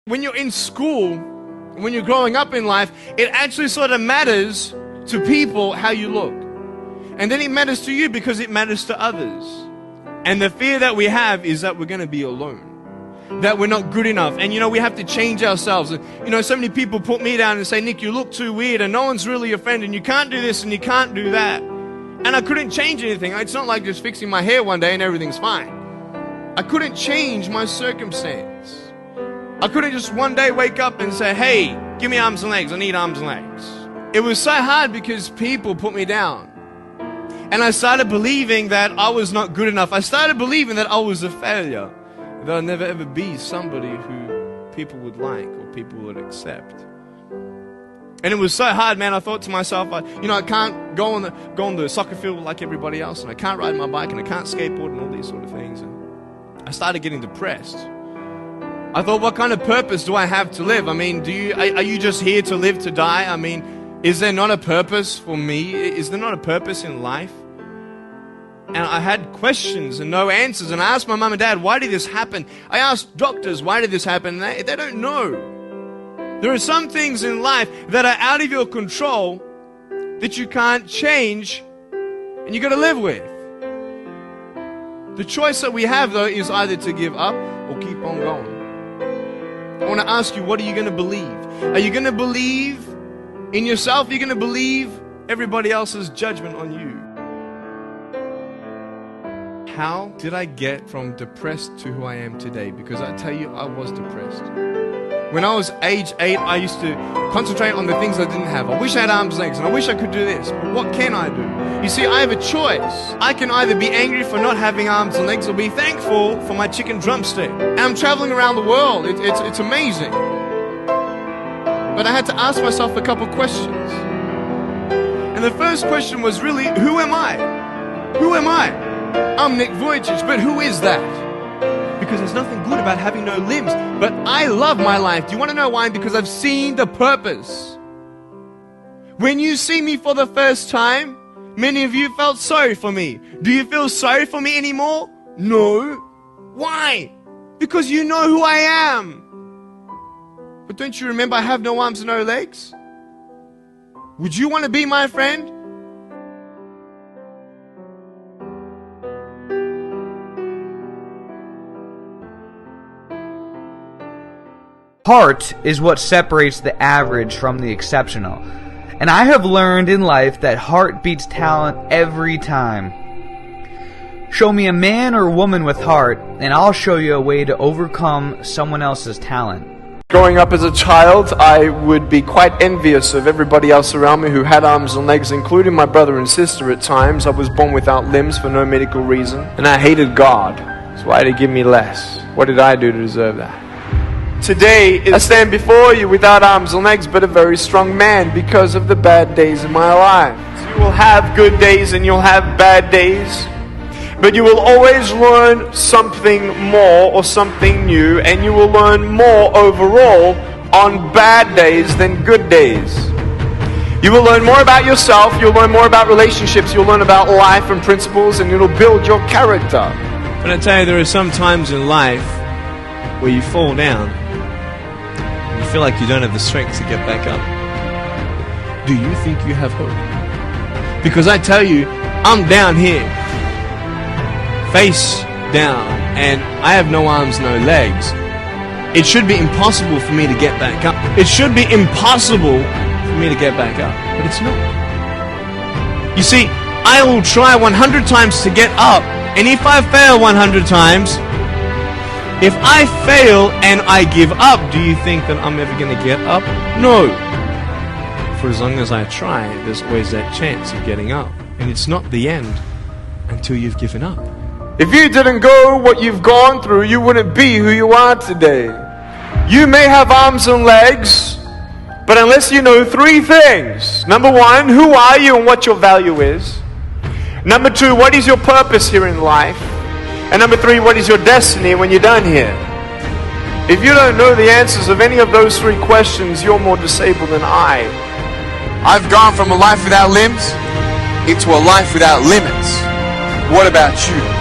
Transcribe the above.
When you're in school, when you're growing up in life, it actually sort of matters to people how you look. And then it matters to you because it matters to others. And the fear that we have is that we're going to be alone, that we're not good enough. And we have to change ourselves. And so many people put me down and say, Nick, you look too weird and no one's really your friend and you can't do this and you can't do that. And I couldn't change anything. It's not like just fixing my hair one day and everything's fine. I couldn't change my circumstance. I couldn't just one day wake up and say, hey, give me arms and legs. I need arms and legs. It was so hard because people put me down. And I started believing that I was not good enough. I started believing that I was a failure. That I'd never ever be somebody who people would like or people would accept. And it was so hard, man. I thought to myself, I can't go on the soccer field like everybody else, and I can't ride my bike, and I can't skateboard, and all these sort of things. And I started getting depressed. I thought, what kind of purpose do I have to live? I mean, are you just here to live to die? I mean, is there not a purpose for me? Is there not a purpose in life? And I had questions and no answers. And I asked my mom and dad, why did this happen? I asked doctors, why did this happen? And they don't know. There are some things in life that are out of your control that you can't change and you got to live with. The choice that we have, though, is either to give up or keep on going. I want to ask you, what are you going to believe? Are you going to believe in yourself? Are you going to believe everybody else's judgment on you? How did I get from depressed to who I am today? Because I tell you, I was depressed. When I was age 8, I used to concentrate on the things I didn't have. I wish I had arms and legs, and I wish I could do this. But what can I do? You see, I have a choice. I can either be angry for not having arms and legs or be thankful for my chicken drumstick. And I'm traveling around the world. It's amazing. But I had to ask myself a couple questions. And the first question was really, who am I? Who am I? I'm Nick Vujicic, but who is that? Because there's nothing good about having no limbs. But I love my life. Do you want to know why? Because I've seen the purpose. When you see me for the first time, many of you felt sorry for me. Do you feel sorry for me anymore? No. Why? Because you know who I am. But don't you remember I have no arms and no legs? Would you want to be my friend? Heart is what separates the average from the exceptional. And I have learned in life that heart beats talent every time. Show me a man or woman with heart, and I'll show you a way to overcome someone else's talent. Growing up as a child, I would be quite envious of everybody else around me who had arms and legs, including my brother and sister at times. I was born without limbs for no medical reason, and I hated God. So why did He give me less? What did I do to deserve that? Today, I stand before you without arms and legs, but a very strong man because of the bad days in my life. So you will have good days and you'll have bad days, but you will always learn something more or something new, and you will learn more overall on bad days than good days. You will learn more about yourself, you'll learn more about relationships, you'll learn about life and principles, and it'll build your character. But I tell you, there are some times in life where you fall down. You feel like you don't have the strength to get back up. Do you think you have hope? Because I tell you, I'm down here, face down, and I have no arms, no legs. It should be impossible for me to get back up. It should be impossible for me to get back up, but it's not. You see, I will try 100 times to get up, and if I fail 100 times, if I fail and I give up, do you think that I'm ever going to get up? No. For as long as I try, there's always that chance of getting up. And it's not the end until you've given up. If you didn't go what you've gone through, you wouldn't be who you are today. You may have arms and legs, but unless you know 3 things. Number 1, who are you and what your value is? Number 2, what is your purpose here in life? And number 3, what is your destiny when you're done here? If you don't know the answers of any of those 3 questions, you're more disabled than I. I've gone from a life without limbs into a life without limits. What about you?